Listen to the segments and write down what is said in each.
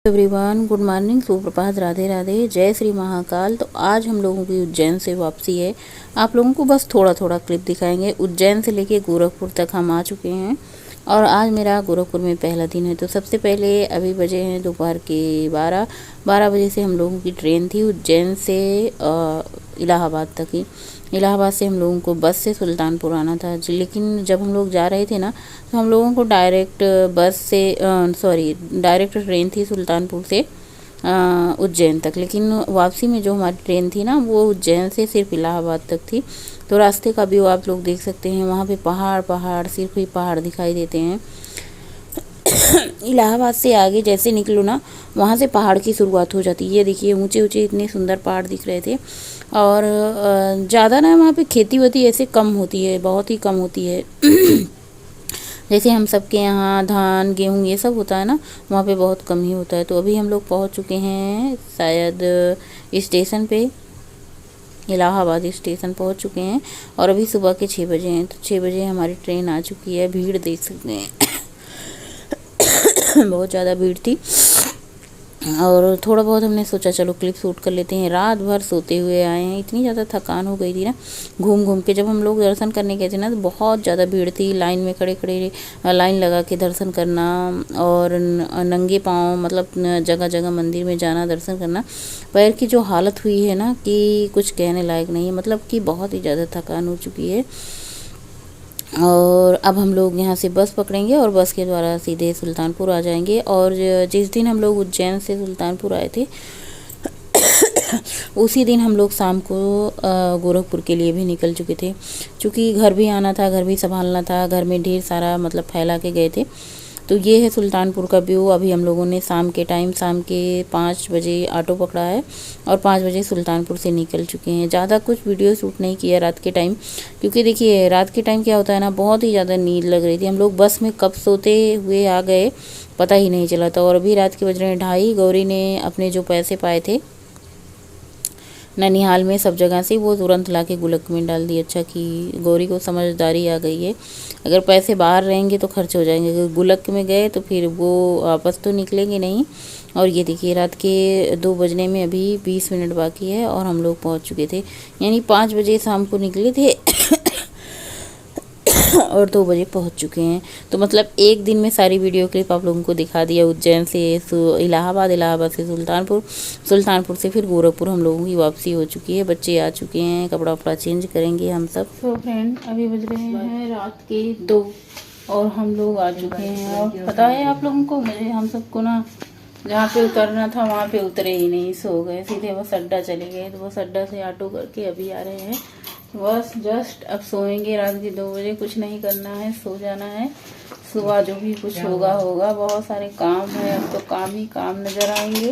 Everyone, good morning, सुप्रभात, राधे राधे, जय श्री महाकाल। तो आज हम लोगों की उज्जैन से वापसी है। आप लोगों को बस थोड़ा थोड़ा क्लिप दिखाएंगे। उज्जैन से लेके गोरखपुर तक हम आ चुके हैं और आज मेरा गोरखपुर में पहला दिन है। तो सबसे पहले अभी बजे हैं दोपहर के 12 बजे से हम लोगों की ट्रेन थी उज्जैन से इलाहाबाद तक की। इलाहाबाद से हम लोगों को बस से सुल्तानपुर आना था, लेकिन जब हम लोग जा रहे थे ना तो हम लोगों को डायरेक्ट ट्रेन थी सुल्तानपुर से उज्जैन तक। लेकिन वापसी में जो हमारी ट्रेन थी ना वो उज्जैन से सिर्फ इलाहाबाद तक थी। तो रास्ते का व्यू आप लोग देख सकते हैं, वहाँ पे पहाड़ सिर्फ ही पहाड़ दिखाई देते हैं। इलाहाबाद से आगे जैसे निकलो ना वहाँ से पहाड़ की शुरुआत हो जाती है। ये देखिए ऊंचे ऊंचे इतने सुंदर पहाड़ दिख रहे थे। और ज़्यादा ना वहाँ पे खेती वेती ऐसे कम होती है, बहुत ही कम होती है। जैसे हम सबके यहाँ धान गेहूँ ये सब होता है ना, वहाँ पे बहुत कम ही होता है। तो अभी हम लोग पहुँच चुके हैं शायद स्टेशन पे, इलाहाबाद स्टेशन पहुँच चुके हैं और अभी सुबह के 6 बजे हैं। तो 6 बजे हमारी ट्रेन आ चुकी है। भीड़ देख सकते हैं बहुत ज़्यादा भीड़ थी और थोड़ा बहुत हमने सोचा चलो क्लिप शूट कर लेते हैं। रात भर सोते हुए आए हैं, इतनी ज़्यादा थकान हो गई थी ना घूम घूम के। जब हम लोग दर्शन करने गए थे ना तो बहुत ज़्यादा भीड़ थी। लाइन में खड़े खड़े लाइन लगा के दर्शन करना और नंगे पाँव मतलब जगह जगह मंदिर में जाना दर्शन करना। पैर की जो हालत हुई है ना कि कुछ कहने लायक नहीं है, मतलब कि बहुत ही ज़्यादा थकान हो चुकी है। और अब हम लोग यहाँ से बस पकड़ेंगे और बस के द्वारा सीधे सुल्तानपुर आ जाएंगे। और जिस दिन हम लोग उज्जैन से सुल्तानपुर आए थे उसी दिन हम लोग शाम को गोरखपुर के लिए भी निकल चुके थे, क्योंकि घर भी आना था, घर भी संभालना था। घर में ढेर सारा मतलब फैला के गए थे। तो ये है सुल्तानपुर का व्यू। अभी हम लोगों ने शाम के 5 बजे ऑटो पकड़ा है और 5 बजे सुल्तानपुर से निकल चुके हैं। ज़्यादा कुछ वीडियो शूट नहीं किया रात के टाइम, क्योंकि देखिए रात के टाइम क्या होता है ना, बहुत ही ज़्यादा नींद लग रही थी। हम लोग बस में कब सोते हुए आ गए पता ही नहीं चला था। और अभी रात के बज रहे हैं 2:30। गौरी ने अपने जो पैसे पाए थे ननिहाल में सब जगह से, वो तुरंत ला के गुल्लक में डाल दी। अच्छा कि गौरी को समझदारी आ गई है, अगर पैसे बाहर रहेंगे तो खर्च हो जाएंगे, अगर गुल्लक में गए तो फिर वो वापस तो निकलेंगे नहीं। और ये देखिए रात के 2 बजने में अभी 20 मिनट बाकी है और हम लोग पहुंच चुके थे, यानी 5 बजे शाम को निकले थे और 2 बजे पहुंच चुके हैं। तो मतलब एक दिन में सारी वीडियो क्लिप आप लोगों को दिखा दिया। उज्जैन से इलाहाबाद, इलाहाबाद से सुल्तानपुर, सुल्तानपुर से फिर गोरखपुर हम लोगों की वापसी हो चुकी है। बच्चे आ चुके हैं, कपड़ा वपड़ा चेंज करेंगे हम सब। तो फ्रेंड अभी बज रहे हैं रात के 2 और हम लोग आ चुके हैं। और पता है आप लोगों को, मुझे हम सबको ना जहाँ पे उतरना था वहाँ पे उतरे ही नहीं, सो गए, सीधे बस अड्डा चले गए। तो बस अड्डा से ऑटो करके अभी आ रहे हैं। बस जस्ट अब सोएंगे रात के 2 बजे। कुछ नहीं करना है, सो जाना है। सुबह जो भी कुछ होगा होगा। बहुत सारे काम है, अब तो काम ही काम नजर आएंगे।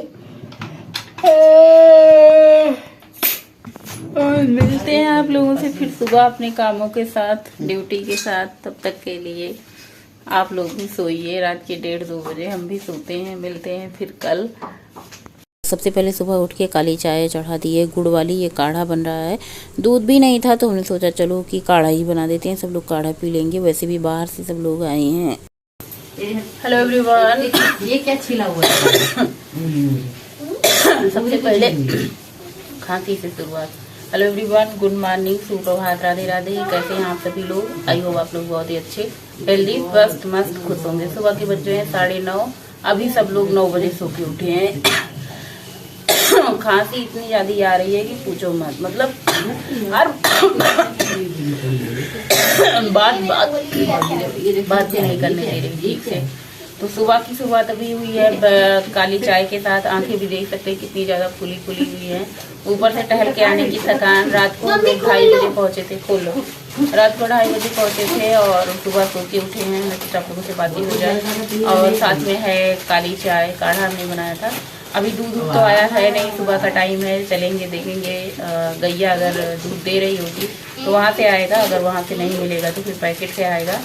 और मिलते हैं आप लोगों से फिर सुबह अपने कामों के साथ, ड्यूटी के साथ। तब तक के लिए आप लोग भी सोइए। रात के 1:30-2 बजे हम भी सोते हैं। मिलते हैं फिर कल। सबसे पहले सुबह उठ के काली चाय चढ़ा दी है, गुड़ वाली। ये काढ़ा बन रहा है, दूध भी नहीं था तो हमने सोचा चलो कि काढ़ा ही बना देते हैं, सब लोग काढ़ा पी लेंगे। वैसे भी बाहर से सब लोग आए हैं। हेलो एवरीवन, ये क्या छिला हुआ है? सबसे पहले खांसी से शुरुआत। हेलो एवरीवन, गुड मॉर्निंग, सुप्रभात, राधे राधे। कैसे हैं आप सभी लोग? आई होप आप लोग बहुत ही अच्छे, हेल्दी, स्वस्थ, मस्त, खुश होंगे। सुबह के बज रहे हैं 9:30। अभी सब लोग 9 बजे सो के उठे हैं। खांसी इतनी ज्यादा आ रही है कि पूछो मत, मतलब हर बात भी नहीं करने दे रही ठीक से। तो सुबह की शुरुआत अभी हुई है काली चाय के साथ। आंखें भी देख सकते हैं कितनी ज्यादा खुली खुली हुई है। ऊपर से टहल के आने की थकान। रात को हम लोग 2:30 बजे पहुंचे थे। खोलो, रात को 2:30 बजे पहुंचे थे और सुबह सो के उठे हैं। मैं आप लोगों से बातें हो जाए। और साथ में है काली चाय, काढ़ा हमने बनाया था। अभी दूध तो आया है नहीं, सुबह का टाइम है, चलेंगे देखेंगे। गैया अगर दूध दे रही होगी तो वहाँ से आएगा, अगर वहाँ से नहीं मिलेगा तो फिर पैकेट से आएगा।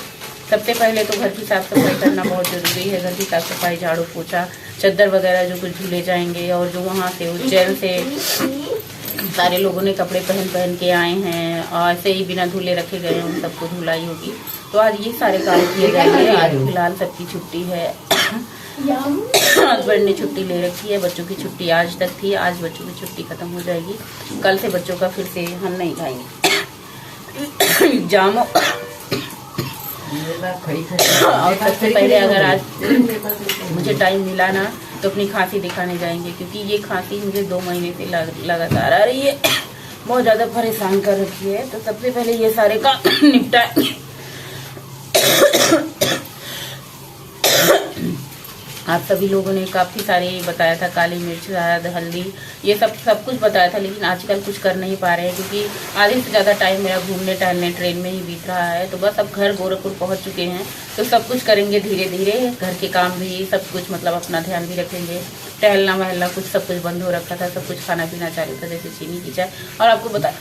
सबसे पहले तो घर की साफ़ सफाई करना बहुत ज़रूरी है। घर की साफ़ सफाई, झाड़ू पोछा, चद्दर वगैरह जो कुछ धुले जाएंगे। और जो वहाँ से उज्जैन से सारे लोगों ने कपड़े पहन के आए हैं और ऐसे ही बिना धुले रखे गए हैं, उन सबको धुलाई होगी। तो आज ये सारे काम किए जाएंगे। आज फिलहाल सबकी छुट्टी है। हस्बैंड ने छुट्टी ले रखी है, बच्चों की छुट्टी आज तक थी, आज बच्चों की छुट्टी खत्म हो जाएगी, कल से बच्चों का फिर से हम नहीं खाएंगे एग्जाम। और सबसे पहले अगर आज मुझे टाइम मिला ना तो अपनी खांसी दिखाने जाएंगे, क्योंकि ये खांसी मुझे 2 महीने से लगातार आ रही है, बहुत ज़्यादा परेशान कर रखी है। तो सबसे पहले ये सारे काम निपटाए। आप सभी लोगों ने काफ़ी सारे बताया था, काली मिर्च, शहद, हल्दी, ये सब कुछ बताया था, लेकिन आजकल कुछ कर नहीं पा रहे हैं, क्योंकि आधे से ज़्यादा टाइम मेरा घूमने टहलने ट्रेन में ही बीत रहा है। तो बस अब घर गोरखपुर पहुंच चुके हैं, तो सब कुछ करेंगे धीरे धीरे, घर के काम भी सब कुछ, मतलब अपना ध्यान भी रखेंगे। टहलना वहलना कुछ सब कुछ बंद हो रखा था, सब कुछ खाना पीना चालू था, जैसे चीनी की चाय। और आपको बता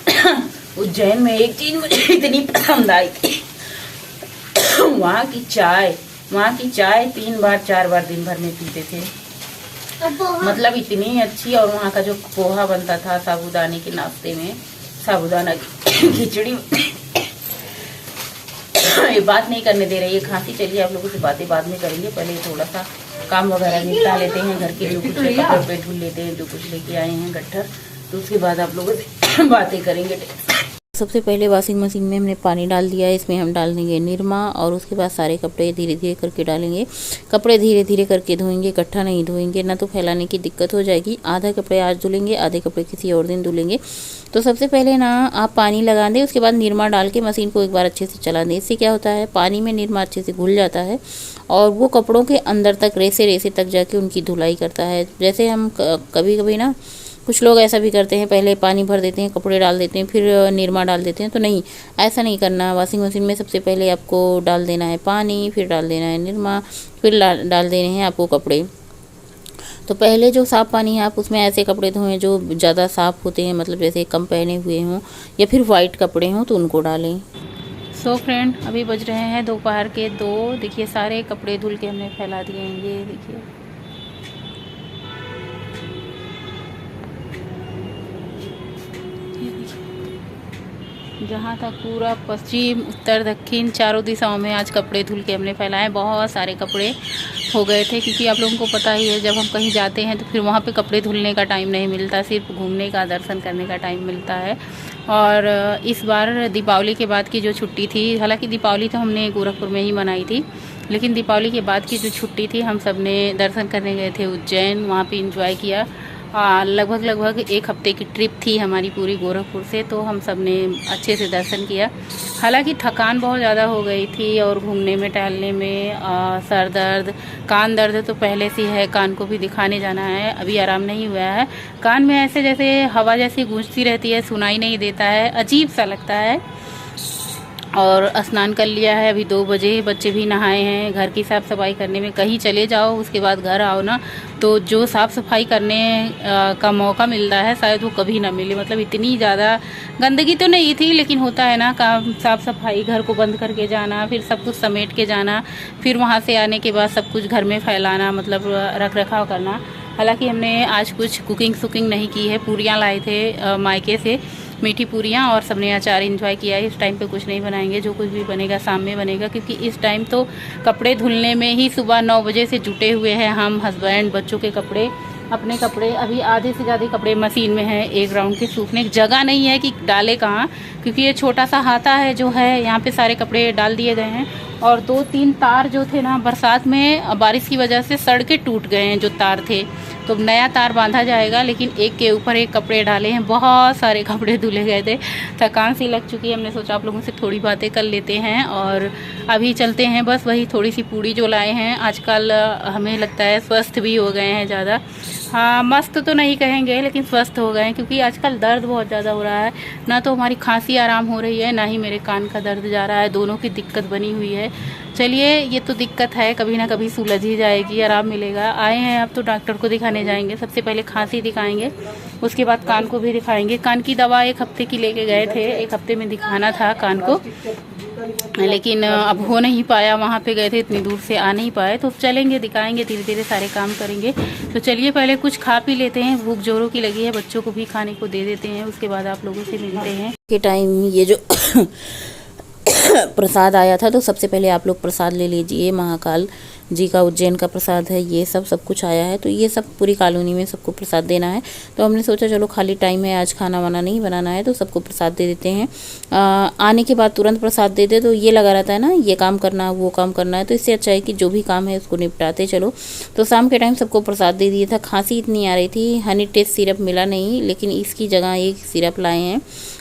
उज्जैन में एक चीज़ मुझे इतनी पसंद आई थी, वहाँ की चाय 3 बार 4 बार दिन भर में पीते थे, मतलब इतनी अच्छी। और वहाँ का जो पोहा बनता था साबूदाने के नाश्ते में, साबूदाना खिचड़ी ये बात नहीं करने दे रही है खांसी। चलिए आप लोगों से बातें बाद में करेंगे, पहले थोड़ा सा काम वगैरह निपटा लेते हैं, घर के जो कुछ कपड़े धुल लेते हैं, जो कुछ लेके आए हैं गट्ठर, तो उसके बाद आप लोगों से बातें करेंगे। सबसे पहले वॉशिंग मशीन में हमने पानी डाल दिया है, इसमें हम डाल देंगे निरमा, और उसके बाद सारे कपड़े धीरे धीरे करके डालेंगे। कपड़े धीरे धीरे करके धोएंगे, इकट्ठा नहीं धोएंगे, ना तो फैलाने की दिक्कत हो जाएगी। आधा कपड़े आज धुलेंगे, आधे कपड़े किसी और दिन धुलेंगे। तो सबसे पहले ना आप पानी लगा दें, उसके बाद निरमा डाल के मशीन को एक बार अच्छे से चला दें। इससे क्या होता है, पानी में निरमा अच्छे से घुल जाता है और वो कपड़ों के अंदर तक, रेसे रेसे तक जाके उनकी धुलाई करता है। जैसे हम कभी कभी ना कुछ लोग ऐसा भी करते हैं, पहले पानी भर देते हैं, कपड़े डाल देते हैं, फिर निरमा डाल देते हैं, तो नहीं, ऐसा नहीं करना। वॉशिंग मशीन में सबसे पहले आपको डाल देना है पानी, फिर डाल देना है निरमा, फिर डाल देने हैं आपको कपड़े। तो पहले जो साफ़ पानी है आप उसमें ऐसे कपड़े धोएं जो ज़्यादा साफ़ होते हैं, मतलब जैसे कम पहने हुए हों या फिर वाइट कपड़े हों, तो उनको डालें। सो फ्रेंड, अभी बज रहे हैं दोपहर के 2। देखिए सारे कपड़े धुल के हमने फैला दिए हैं, ये देखिए। जहाँ तक पूरा पश्चिम उत्तर दक्षिण चारों दिशाओं में आज कपड़े धुल के हमने फैलाए। बहुत सारे कपड़े हो गए थे, क्योंकि आप लोगों को पता ही है जब हम कहीं जाते हैं तो फिर वहाँ पे कपड़े धुलने का टाइम नहीं मिलता, सिर्फ घूमने का, दर्शन करने का टाइम मिलता है। और इस बार दीपावली के बाद की जो छुट्टी थी, हालांकि दीपावली तो हमने गोरखपुर में ही मनाई थी, लेकिन दीपावली के बाद की जो छुट्टी थी हम सब ने दर्शन करने गए थे उज्जैन, वहाँ पर इंजॉय किया। लगभग 1 हफ्ते की ट्रिप थी हमारी पूरी गोरखपुर से, तो हम सब ने अच्छे से दर्शन किया। हालांकि थकान बहुत ज़्यादा हो गई थी और घूमने में टहलने में सर दर्द, कान दर्द तो पहले से है, कान को भी दिखाने जाना है, अभी आराम नहीं हुआ है। कान में ऐसे जैसे हवा जैसी गूंजती रहती है, सुनाई नहीं देता है, अजीब सा लगता है। और स्नान कर लिया है, अभी 2 बजे, बच्चे भी नहाए हैं। घर की साफ़ सफाई करने में कहीं चले जाओ उसके बाद घर आओ ना, तो जो साफ़ सफाई करने का मौका मिलता है शायद वो कभी ना मिले। मतलब इतनी ज़्यादा गंदगी तो नहीं थी, लेकिन होता है ना काम, साफ़ सफाई, घर को बंद करके जाना, फिर सब कुछ समेट के जाना, फिर वहाँ से आने के बाद सब कुछ घर में फैलाना, मतलब रख रखाव करना। हालांकि हमने आज कुछ कुकिंग नहीं की है, पूरियाँ लाए थे मायके से, मीठी पूरियाँ, और सबने अचार एंजॉय किया है। इस टाइम पे कुछ नहीं बनाएंगे, जो कुछ भी बनेगा शाम में बनेगा, क्योंकि इस टाइम तो कपड़े धुलने में ही सुबह 9 बजे से जुटे हुए हैं हम, हस्बैंड, बच्चों के कपड़े, अपने कपड़े। अभी आधे से ज़्यादा कपड़े मशीन में हैं, एक राउंड के सूखने की जगह नहीं है कि डाले कहाँ, क्योंकि ये छोटा सा हाथा है जो है, यहाँ पे सारे कपड़े डाल दिए गए हैं। और 2-3 तार जो थे ना, बरसात में बारिश की वजह से सड़ के टूट गए हैं जो तार थे, तो नया तार बांधा जाएगा, लेकिन एक के ऊपर एक कपड़े डाले हैं। बहुत सारे कपड़े धुले गए थे, थकान सी लग चुकी है, हमने सोचा आप लोगों से थोड़ी बातें कर लेते हैं। और अभी चलते हैं, बस वही थोड़ी सी पूड़ी जो लाए हैं, आजकल हमें लगता है स्वस्थ भी हो गए हैं ज़्यादा। हाँ, मस्त तो नहीं कहेंगे, लेकिन स्वस्थ हो गए हैं, क्योंकि आजकल दर्द बहुत ज़्यादा हो रहा है। ना तो हमारी खांसी आराम हो रही है, ना ही मेरे कान का दर्द जा रहा है, दोनों की दिक्कत बनी हुई है। चलिए, ये तो दिक्कत है, कभी ना कभी सुलझ ही जाएगी, आराम मिलेगा। आए हैं अब तो डॉक्टर को दिखाने जाएंगे, सबसे पहले खांसी दिखाएंगे, उसके बाद कान को भी दिखाएंगे। कान की दवा 1 हफ्ते की लेके गए थे, 1 हफ्ते में दिखाना था कान को, लेकिन अब हो नहीं पाया, वहाँ पे गए थे, इतनी दूर से आ नहीं पाए। तो चलेंगे, दिखाएंगे, धीरे धीरे सारे काम करेंगे। तो चलिए पहले कुछ खा पी लेते हैं, भूख जोरों की लगी है, बच्चों को भी खाने को दे देते हैं, उसके बाद आप लोगों से मिलते हैं। के टाइम ये जो प्रसाद आया था, तो सबसे पहले आप लोग प्रसाद ले लीजिए। महाकाल जी का उज्जैन का प्रसाद है, ये सब कुछ आया है, तो ये सब पूरी कॉलोनी में सबको प्रसाद देना है। तो हमने सोचा चलो खाली टाइम है, आज खाना वाना नहीं बनाना है, तो सबको प्रसाद दे देते हैं। आने के बाद तुरंत प्रसाद दे दे तो ये लगा रहता है ना, ये काम करना वो काम करना है, तो इससे अच्छा है कि जो भी काम है उसको निपटाते चलो। तो शाम के टाइम सबको प्रसाद दे दिया था। खांसी इतनी आ रही थी, हनी टेस्ट सिरप मिला नहीं, लेकिन इसकी जगह एक सिरप लाए हैं।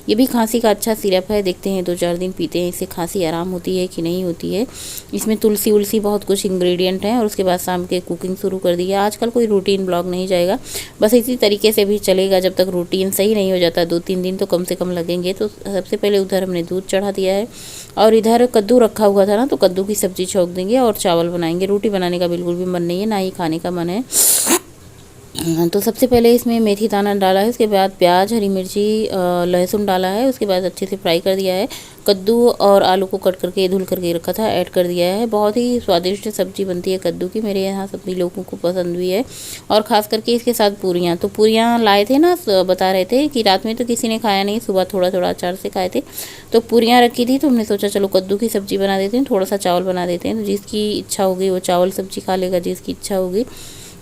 ये भी खांसी का अच्छा सिरप है, देखते हैं 2-4 दिन पीते हैं, इससे खांसी आराम होती है कि नहीं होती है। इसमें तुलसी उलसी बहुत कुछ इंग्रेडिएंट हैं। और उसके बाद शाम के कुकिंग शुरू कर दी है। आजकल कोई रूटीन ब्लॉग नहीं जाएगा, बस इसी तरीके से भी चलेगा जब तक रूटीन सही नहीं हो जाता। 2-3 दिन तो कम से कम लगेंगे। तो सबसे पहले उधर हमने दूध चढ़ा दिया है और इधर कद्दू रखा हुआ था ना, तो कद्दू की सब्जी छौंक देंगे और चावल बनाएंगे। रोटी बनाने का बिल्कुल भी मन नहीं है, ना ही खाने का मन है। तो सबसे पहले इसमें मेथी दाना डाला है, उसके बाद प्याज, हरी मिर्ची, लहसुन डाला है, उसके बाद अच्छे से फ्राई कर दिया है। कद्दू और आलू को कट करके धुल करके रखा था, ऐड कर दिया है। बहुत ही स्वादिष्ट सब्जी बनती है कद्दू की, मेरे यहाँ सभी लोगों को पसंद भी है। और ख़ास करके इसके साथ पूरियाँ, तो पूरियाँ लाए थे ना, बता रहे थे कि रात में तो किसी ने खाया नहीं, सुबह थोड़ा थोड़ा अचार से खाए थे। तो पूरियाँ रखी थी, तो हमने सोचा चलो कद्दू की सब्ज़ी बना देते हैं, थोड़ा सा चावल बना देते हैं। तो जिसकी इच्छा होगी वो चावल सब्ज़ी खा लेगा, जिसकी इच्छा होगी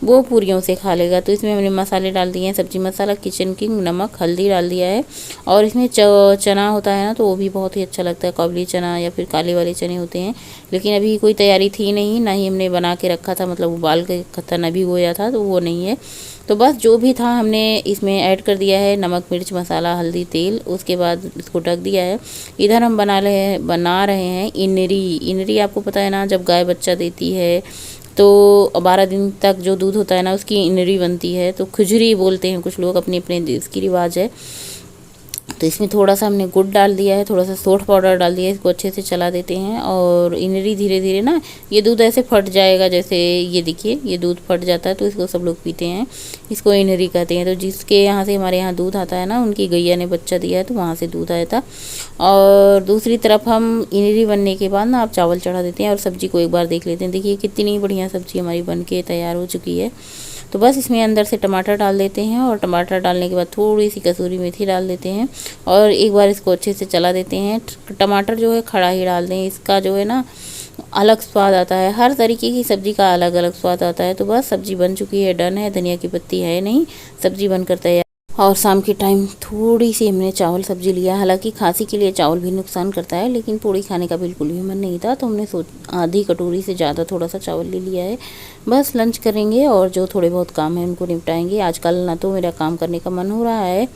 वो पूरियों से खा लेगा। तो इसमें हमने मसाले डाल दिए हैं, सब्जी मसाला, किचन किंग, नमक, हल्दी डाल दिया है। और इसमें चना होता है ना, तो वो भी बहुत ही अच्छा लगता है, काबुली चना या फिर काले वाले चने होते हैं। लेकिन अभी कोई तैयारी थी नहीं, ना ही हमने बना के रखा था, मतलब उबाल के खत्ता भिगोया था, तो वो नहीं है। तो बस जो भी था हमने इसमें ऐड कर दिया है, नमक, मिर्च, मसाला, हल्दी, तेल। उसके बाद इसको ढक दिया है। इधर हम बना रहे हैं इनरी। इनरी आपको पता है ना, जब गाय बच्चा देती है तो 12 दिन तक जो दूध होता है ना, उसकी इनरी बनती है। तो खुजरी बोलते हैं कुछ लोग, अपने अपने देश की रिवाज है। तो इसमें थोड़ा सा हमने गुड़ डाल दिया है, थोड़ा सा सोंठ पाउडर डाल दिया है। इसको अच्छे से चला देते हैं और इनरी धीरे धीरे ना, ये दूध ऐसे फट जाएगा, जैसे ये देखिए ये दूध फट जाता है, तो इसको सब लोग पीते हैं, इसको इनरी कहते हैं। तो जिसके यहाँ से हमारे यहाँ दूध आता है ना, उनकी गैया ने बच्चा दिया है, तो वहाँ से दूध आया था। और दूसरी तरफ हम इनरी बनने के बाद ना आप चावल चढ़ा देते हैं और सब्जी को एक बार देख लेते हैं। देखिए कितनी बढ़िया सब्जी हमारी बन के तैयार हो चुकी है। तो बस इसमें अंदर से टमाटर डाल देते हैं और टमाटर डालने के बाद थोड़ी सी कसूरी मेथी डाल देते हैं और एक बार इसको अच्छे से चला देते हैं। टमाटर जो है खड़ा ही डाल दें, इसका जो है ना अलग स्वाद आता है। हर तरीके की सब्ज़ी का अलग अलग स्वाद आता है। तो बस सब्ज़ी बन चुकी है, डन है। धनिया की पत्ती है नहीं, सब्ज़ी बनकर तैयार। और शाम के टाइम थोड़ी सी हमने चावल सब्जी लिया। हालांकि खांसी के लिए चावल भी नुकसान करता है, लेकिन पूड़ी खाने का बिल्कुल भी मन नहीं था, तो हमने आधी कटोरी से ज़्यादा थोड़ा सा चावल ले लिया है। बस लंच करेंगे और जो थोड़े बहुत काम हैं उनको निपटाएंगे। आजकल ना तो मेरा काम करने का मन हो रहा है,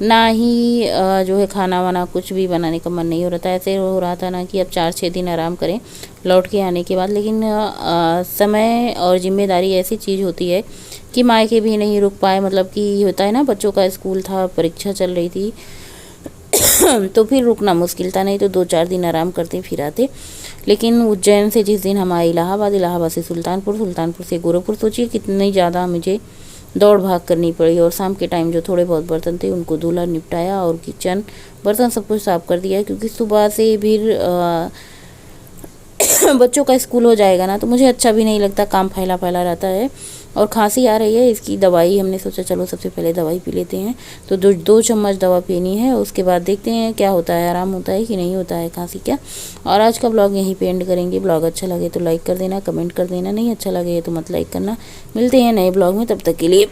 ना ही जो है खाना वाना कुछ भी बनाने का मन नहीं हो रहा था। ऐसे हो रहा था ना कि अब 4-6 दिन आराम करें लौट के आने के बाद। लेकिन समय और जिम्मेदारी ऐसी चीज़ होती है कि मायके भी नहीं रुक पाए। मतलब कि होता है ना, बच्चों का स्कूल था, परीक्षा चल रही थी तो फिर रुकना मुश्किल था, नहीं तो 2-4 दिन आराम करते फिर आते। लेकिन उज्जैन से जिस दिन हम आए इलाहाबाद, इलाहाबाद से सुल्तानपुर, सुल्तानपुर से गोरखपुर, सोचिए कितनी ज़्यादा मुझे दौड़ भाग करनी पड़ी। और शाम के टाइम जो थोड़े बहुत बर्तन थे उनको धुला, निपटाया और किचन बर्तन सब कुछ साफ़ कर दिया, क्योंकि सुबह से फिर बच्चों का स्कूल हो जाएगा ना, तो मुझे अच्छा भी नहीं लगता, काम फैला फैला रहता है। और खांसी आ रही है, इसकी दवाई हमने सोचा चलो सबसे पहले दवाई पी लेते हैं। तो 2 चम्मच दवा पीनी है, उसके बाद देखते हैं क्या होता है, आराम होता है कि नहीं होता है खांसी क्या। और आज का ब्लॉग यहीं पे एंड करेंगे। ब्लॉग अच्छा लगे तो लाइक कर देना, कमेंट कर देना, नहीं अच्छा लगे तो मत लाइक करना। मिलते हैं नए ब्लॉग में, तब तक के लिए